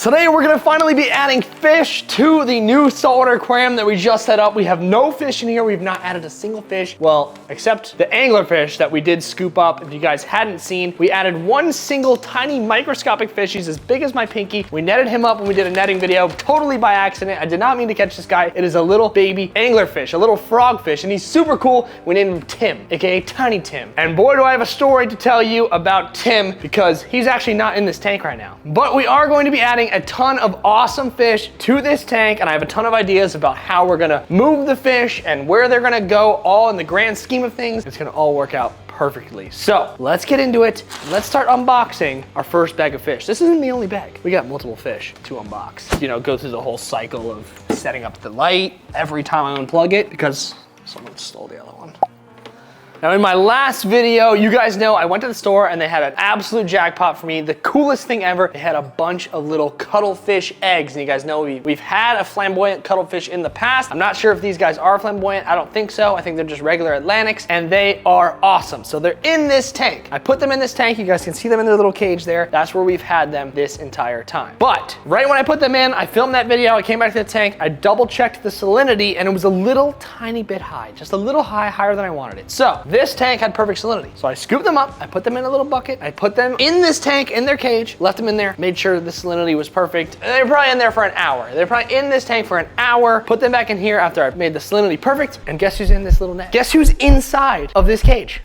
Today we're gonna finally be adding fish to the new saltwater aquarium that we just set up. We have no fish in here. We've not added a single fish. Well, except the anglerfish that we did scoop up. If you guys hadn't seen, we added one single tiny microscopic fish. He's as big as my pinky. We netted him up when we did a netting video, totally by accident. I did not mean to catch this guy. It is a little baby anglerfish, a little frogfish, and he's super cool. We named him Tim, aka Tiny Tim. And boy, do I have a story to tell you about Tim, because he's actually not in this tank right now. But we are going to be adding a ton of awesome fish to this tank, and I have a ton of ideas about how we're gonna move the fish and where they're gonna go, all in the grand scheme of things. It's gonna all work out perfectly. So let's get into it. Let's start unboxing our first bag of fish. This isn't the only bag. We got multiple fish to unbox. You know, go through the whole cycle of setting up the light every time I unplug it because someone stole the other one. Now in my last video, you guys know I went to the store and they had an absolute jackpot for me. The coolest thing ever. They had a bunch of little cuttlefish eggs. And you guys know we've had a flamboyant cuttlefish in the past. I'm not sure if these guys are flamboyant. I don't think so. I think they're just regular Atlantics and they are awesome. So they're in this tank. I put them in this tank. You guys can see them in their little cage there. That's where we've had them this entire time. But right when I put them in, I filmed that video. I came back to the tank. I double checked the salinity and it was a little tiny bit high. Just a little higher than I wanted it. So this tank had perfect salinity. So I scooped them up, I put them in a little bucket, I put them in this tank, in their cage, left them in there, made sure the salinity was perfect. And they were probably in there for an hour. They're probably in this tank for an hour, put them back in here after I made the salinity perfect, and guess who's in this little net? Guess who's inside of this cage?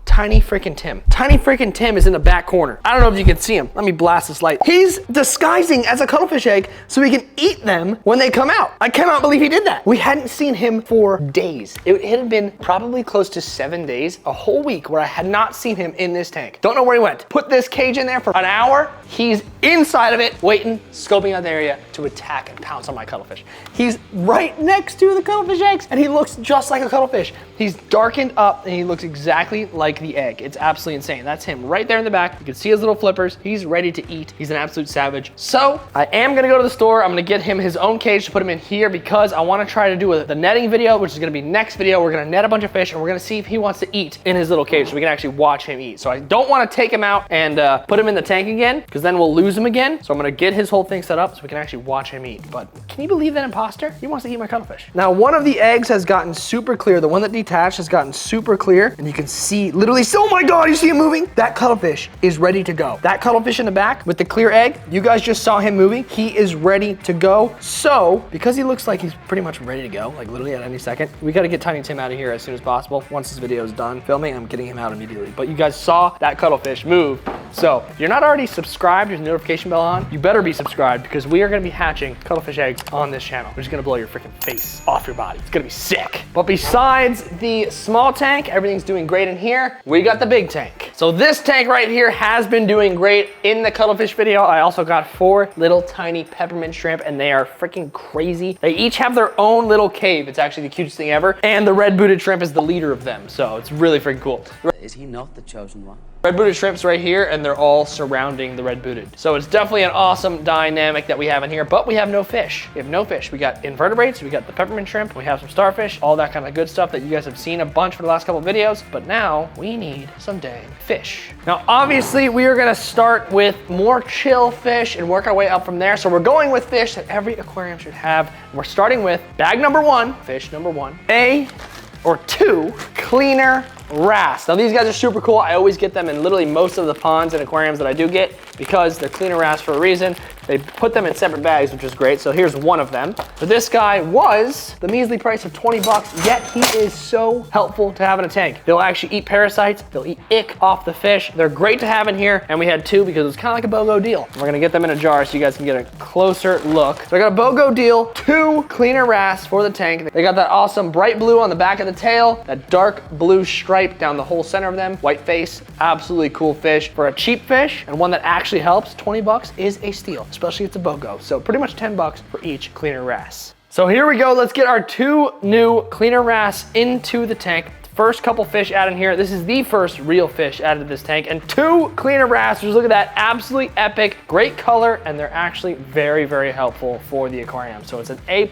Tiny freaking Tim. Tiny freaking Tim is in the back corner. I don't know if you can see him. Let me blast this light. He's disguising as a cuttlefish egg so we can eat them when they come out. I cannot believe he did that. We hadn't seen him for days. It had been probably close to 7 days, a whole week where I had not seen him in this tank. Don't know where he went. Put this cage in there for an hour. He's inside of it, waiting, scoping out the area to attack and pounce on my cuttlefish. He's right next to the cuttlefish eggs and he looks just like a cuttlefish. He's darkened up and he looks exactly like the egg. It's absolutely insane. That's him right there in the back. You can see his little flippers. He's ready to eat. He's an absolute savage. So I am gonna go to the store. I'm gonna get him his own cage to put him in here because I wanna try to do the netting video, which is gonna be next video. We're gonna net a bunch of fish and we're gonna see if he wants to eat in his little cage so we can actually watch him eat. So I don't wanna take him out and put him in the tank again because then we'll lose him again. So I'm gonna get his whole thing set up so we can actually watch him eat. But can you believe that imposter? He wants to eat my cuttlefish. Now, one of the eggs has gotten super clear. The one that detached has gotten super clear and you can see literally, oh my God, you see him moving? That cuttlefish is ready to go. That cuttlefish in the back with the clear egg, you guys just saw him moving. He is ready to go. So because he looks like he's pretty much ready to go, like literally at any second, we got to get Tiny Tim out of here as soon as possible. Once this video is done filming, I'm getting him out immediately. But you guys saw that cuttlefish move. So if you're not already subscribed, there's a notification bell on, you better be subscribed because we are going to be hatching cuttlefish eggs on this channel, which is going to blow your freaking face off your body. It's going to be sick. But besides the small tank, everything's doing great in here. We got the big tank. So this tank right here has been doing great. In the cuttlefish video, I also got 4 little tiny peppermint shrimp and they are freaking crazy. They each have their own little cave. It's actually the cutest thing ever. And the red-booted shrimp is the leader of them. So it's really freaking cool. Is he not the chosen one? Red-booted shrimps right here and they're all surrounding the red-booted. So it's definitely an awesome dynamic that we have in here, but we have no fish. We have no fish. We got invertebrates, we got the peppermint shrimp, we have some starfish, all that kind of good stuff that you guys have seen a bunch for the last couple of videos, but now we need some dang fish. Now, obviously we are gonna start with more chill fish and work our way up from there. So we're going with fish that every aquarium should have. We're starting with bag number 1, fish number 1, or 2 cleaner wrasse. Now these guys are super cool. I always get them in literally most of the ponds and aquariums that I do get because they're cleaner wrasse for a reason. They put them in separate bags, which is great. So here's one of them. But this guy was the measly price of 20 bucks, yet he is so helpful to have in a tank. They'll actually eat parasites. They'll eat ick off the fish. They're great to have in here. And we had 2 because it was kind of like a BOGO deal. We're gonna get them in a jar so you guys can get a closer look. So I got a BOGO deal, 2 cleaner wrasse for the tank. They got that awesome bright blue on the back of the tail, that dark blue stripe down the whole center of them, white face, absolutely cool fish. For a cheap fish and one that actually helps, 20 bucks is a steal, especially if it's a BOGO. So pretty much 10 bucks for each cleaner wrasse. So here we go. Let's get our 2 new cleaner wrasse into the tank. First couple fish added in here. This is the first real fish added to this tank, and 2 cleaner wrasses. Look at that, absolutely epic, great color, and they're actually very, very helpful for the aquarium. So it's an A++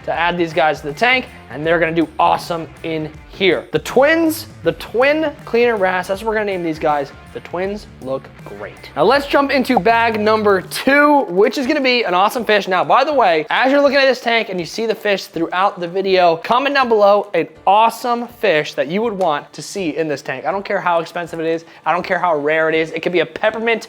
to add these guys to the tank, and they're gonna do awesome in here. The twins, the twin cleaner wrasse, that's what we're gonna name these guys. The twins look great. Now let's jump into bag number 2, which is gonna be an awesome fish. Now, by the way, as you're looking at this tank and you see the fish throughout the video, comment down below an awesome fish that you would want to see in this tank. I don't care how expensive it is. I don't care how rare it is. It could be a peppermint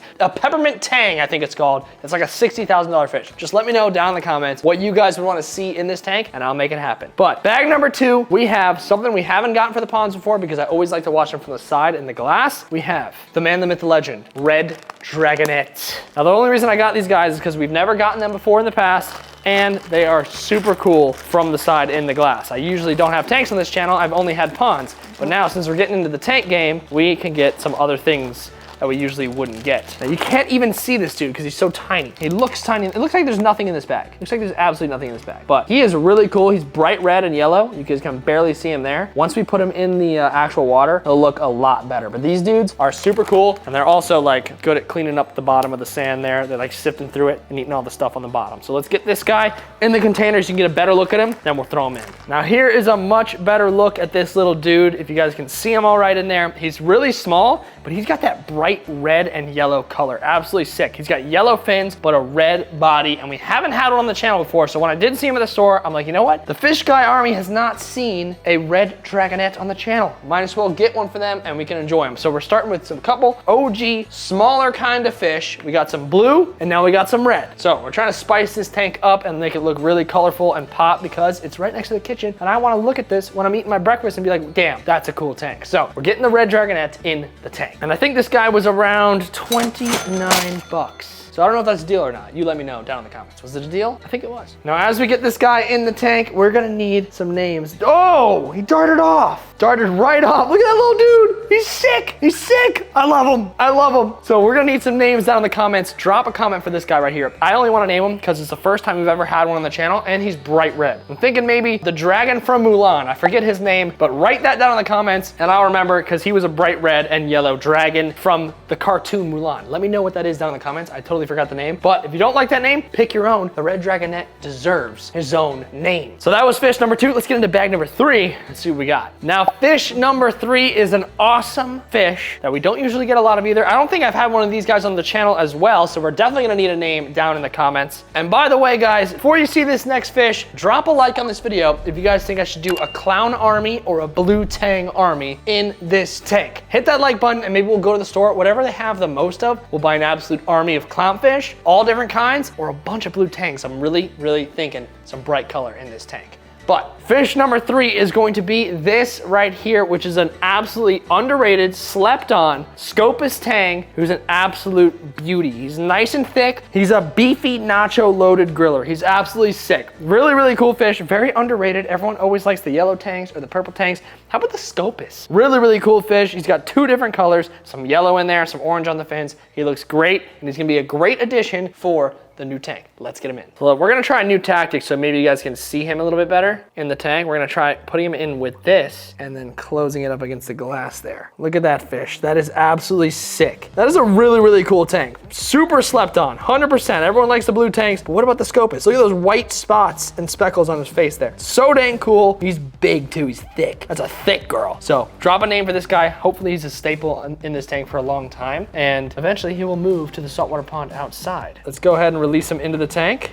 tang, I think it's called. It's like a $60,000 fish. Just let me know down in the comments what you guys would want to see in this tank, and I'll make it happen. But bag number 2, we have something we haven't gotten for the ponds before because I always like to watch them from the side in the glass. We have the man, the myth, the legend, red dragonet. Now the only reason I got these guys is because we've never gotten them before in the past, and they are super cool from the side in the glass. I usually don't have tanks on this channel. I've only had ponds, but now since we're getting into the tank game, we can get some other things that we usually wouldn't get. Now you can't even see this dude because he's so tiny. He looks tiny. It looks like there's nothing in this bag. It looks like there's absolutely nothing in this bag. But he is really cool. He's bright red and yellow. You guys can barely see him there. Once we put him in the actual water, he'll look a lot better. But these dudes are super cool, and they're also like good at cleaning up the bottom of the sand there. They're like sifting through it and eating all the stuff on the bottom. So let's get this guy in the container so you can get a better look at him, then we'll throw him in. Now here is a much better look at this little dude. If you guys can see him all right in there, he's really small, but he's got that bright red and yellow color. Absolutely sick. He's got yellow fins, but a red body, and we haven't had one on the channel before, so when I did see him at the store, I'm like, you know what? The Fish Guy Army has not seen a red dragonet on the channel. Might as well get one for them, and we can enjoy them. So we're starting with some couple OG, smaller kind of fish. We got some blue, and now we got some red. So we're trying to spice this tank up and make it look really colorful and pop because it's right next to the kitchen, and I want to look at this when I'm eating my breakfast and be like, damn, that's a cool tank. So we're getting the red dragonet in the tank. And I think this guy was around 29 bucks. So I don't know if that's a deal or not. You let me know down in the comments. Was it a deal? I think it was. Now, as we get this guy in the tank, we're gonna need some names. Oh, he darted off. Darted right off. Look at that little dude. He's sick. He's sick. I love him. I love him. So we're gonna need some names down in the comments. Drop a comment for this guy right here. I only wanna name him because it's the first time we've ever had one on the channel, and he's bright red. I'm thinking maybe the dragon from Mulan. I forget his name, but write that down in the comments and I'll remember because he was a bright red and yellow dragon from the cartoon Mulan. Let me know what that is down in the comments. I totally forgot the name, but if you don't like that name, pick your own. The red dragonet deserves his own name. So that was fish number 2. Let's get into bag number 3 and see what we got. Now, fish number 3 is an awesome fish that we don't usually get a lot of either. I don't think I've had one of these guys on the channel as well, so we're definitely gonna need a name down in the comments. And by the way, guys, before you see this next fish, drop a like on this video if you guys think I should do a clown army or a blue tang army in this tank. Hit that like button and maybe we'll go to the store. Whatever they have the most of, we'll buy an absolute army of clownfish, all different kinds, or a bunch of blue tangs. I'm really thinking some bright color in this tank. But fish number 3 is going to be this right here, which is an absolutely underrated, slept on scopus tang, who's an absolute beauty. He's nice and thick. He's a beefy nacho loaded griller. He's absolutely sick. Really cool fish, very underrated. Everyone always likes the yellow tangs or the purple tangs. How about the scopus? Really cool fish. He's got 2 different colors, some yellow in there, some orange on the fins. He looks great, and he's gonna be a great addition for the new tank. Let's get him in. So we're gonna try a new tactic so maybe you guys can see him a little bit better in the tank. We're gonna try putting him in with this and then closing it up against the glass there. Look at that fish. That is absolutely sick. That is a really cool tank. Super slept on, 100%. Everyone likes the blue tanks, but what about the scopus? Look at those white spots and speckles on his face there. So dang cool. He's big too, he's thick. That's a thick girl. So drop a name for this guy. Hopefully he's a staple in this tank for a long time, and eventually he will move to the saltwater pond outside. Let's go ahead and release him into the tank.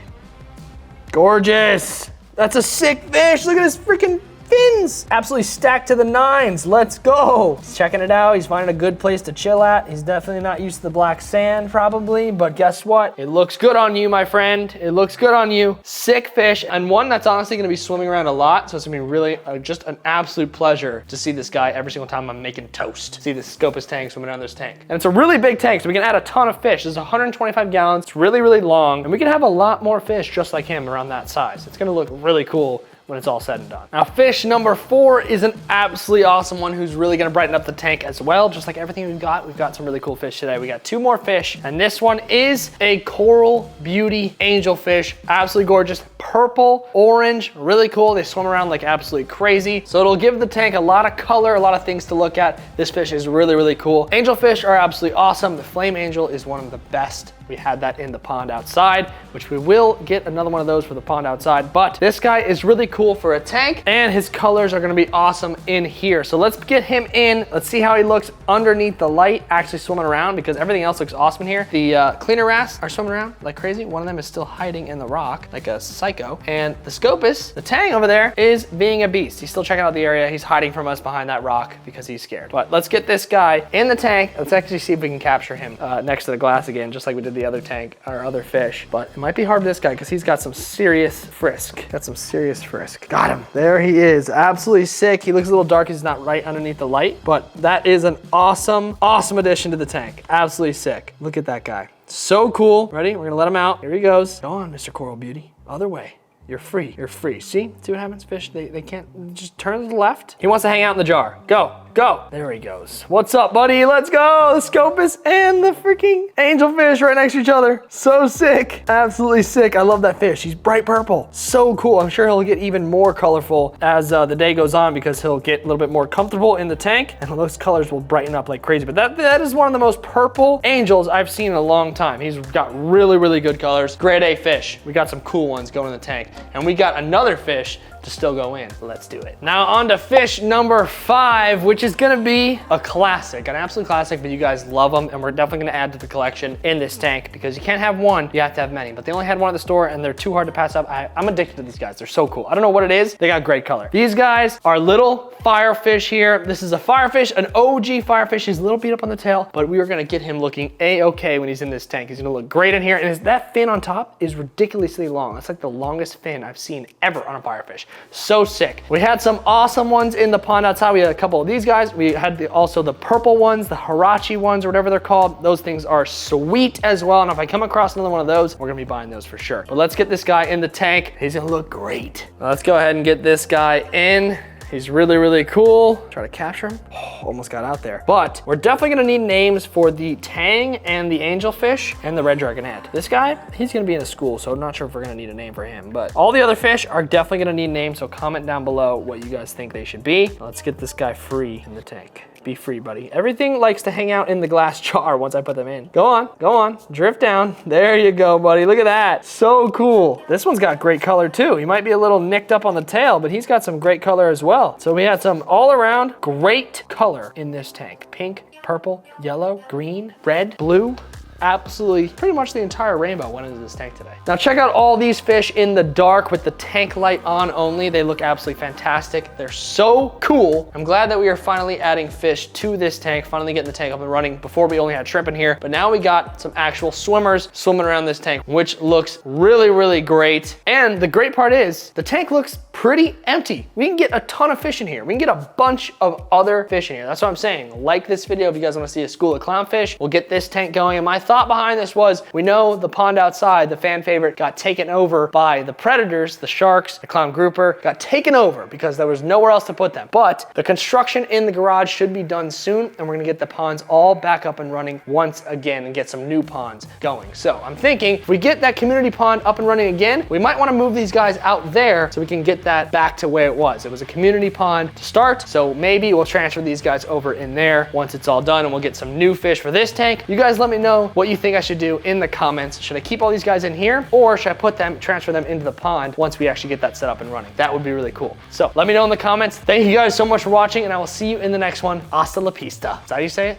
Gorgeous. That's a sick fish. Look at his freaking fins. Absolutely stacked to the 9s. Let's go. He's checking it out. He's finding a good place to chill at. He's definitely not used to the black sand probably, but guess what? It looks good on you, my friend. It looks good on you. Sick fish, and one that's honestly gonna be swimming around a lot, so it's gonna be really just an absolute pleasure to see this guy every single time I'm making toast. See this scopus tank swimming around this tank. And it's a really big tank, so we can add a ton of fish. This is 125 gallons. It's really long, and we can have a lot more fish just like him around that size. It's gonna look really cool when it's all said and done. Now, fish number 4 is an absolutely awesome one who's really gonna brighten up the tank as well. Just like everything we've got some really cool fish today. We got 2 more fish, and this one is a coral beauty angelfish. Absolutely gorgeous, purple, orange, really cool. They swim around like absolutely crazy. So it'll give the tank a lot of color, a lot of things to look at. This fish is really cool. Angelfish are absolutely awesome. The flame angel is one of the best We had that in the pond outside, which we will get another one of those for the pond outside. But this guy is really cool for a tank, and his colors are gonna be awesome in here. So let's get him in. Let's see how he looks underneath the light, actually swimming around, because everything else looks awesome in here. The cleaner wrasse are swimming around like crazy. One of them is still hiding in the rock like a psycho. And the scopus, the tang over there, is being a beast. He's still checking out the area. He's hiding from us behind that rock because he's scared. But let's get this guy in the tank. Let's actually see if we can capture him next to the glass again, just like we did the other tank, our other fish. But it might be hard for this guy because he's got some serious frisk. Got some serious frisk. Got him. There he is. Absolutely sick. He looks a little dark. He's not right underneath the light, but that is an awesome, awesome addition to the tank. Absolutely sick. Look at that guy. So cool. Ready? We're gonna let him out. Here he goes. Go on, Mr. Coral Beauty. Other way. You're free. You're free. See what happens, fish? They can't, just turn to the left. He wants to hang out in the jar. Go, go. There he goes. What's up, buddy? Let's go. The scopus and the freaking angelfish right next to each other. So sick. Absolutely sick. I love that fish. He's bright purple. So cool. I'm sure he'll get even more colorful as the day goes on because he'll get a little bit more comfortable in the tank and those colors will brighten up like crazy. But that is one of the most purple angels I've seen in a long time. He's got really, really good colors. Grade A fish. We got some cool ones going in the tank. And we got another fish to still go in. Let's do it. Now on to fish number 5, which is gonna be a classic, an absolute classic, but you guys love them, and we're definitely gonna add to the collection in this tank because you can't have one, you have to have many. But they only had one at the store and they're too hard to pass up. I'm addicted to these guys. They're so cool. I don't know what it is. They got great color. These guys are little firefish here. This is a firefish, an OG firefish. He's a little beat up on the tail, but we are gonna get him looking A-okay when he's in this tank. He's gonna look great in here, and that fin on top is ridiculously long. That's like the longest fin I've seen ever on a firefish. So sick. We had some awesome ones in the pond outside. We had a couple of these guys. We had also the purple ones, the Hirachi ones, or whatever they're called. Those things are sweet as well. And if I come across another one of those, we're gonna be buying those for sure. But let's get this guy in the tank. He's gonna look great. Let's go ahead and get this guy in. He's really, really cool. Try to capture him. Oh, almost got out there. But we're definitely gonna need names for the tang and the angelfish and the red dragonet. This guy, he's gonna be in a school, so I'm not sure if we're gonna need a name for him. But all the other fish are definitely gonna need names, so comment down below what you guys think they should be. Let's get this guy free in the tank. Be free, buddy. Everything likes to hang out in the glass jar once I put them in. Go on, drift down. There you go, buddy. Look at that. So cool. This one's got great color too. He might be a little nicked up on the tail, but he's got some great color as well. So we had some all around great color in this tank. Pink, purple, yellow, green, red, blue. Absolutely, pretty much the entire rainbow went into this tank today. Now check out all these fish in the dark with the tank light on only. They look absolutely fantastic. They're so cool. I'm glad that we are finally adding fish to this tank, finally getting the tank up and running. Before we only had shrimp in here, but now we got some actual swimmers swimming around this tank, which looks really, really great. And the great part is the tank looks pretty empty. We can get a ton of fish in here. We can get a bunch of other fish in here. That's what I'm saying. Like this video if you guys want to see a school of clownfish. We'll get this tank going. And my thought behind this was, we know the pond outside, the fan favorite, got taken over by the predators, the sharks, the clown grouper, got taken over because there was nowhere else to put them. But the construction in the garage should be done soon, and we're gonna get the ponds all back up and running once again and get some new ponds going. So I'm thinking if we get that community pond up and running again, we might wanna move these guys out there so we can get that back to where it was. It was a community pond to start, so maybe we'll transfer these guys over in there once it's all done, and we'll get some new fish for this tank. You guys let me know what you think I should do in the comments. Should I keep all these guys in here, or should I transfer them into the pond once we actually get that set up and running? That would be really cool. So let me know in the comments. Thank you guys so much for watching, and I will see you in the next one. Hasta la pista. Is that how you say it?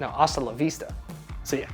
No, hasta la vista. See ya.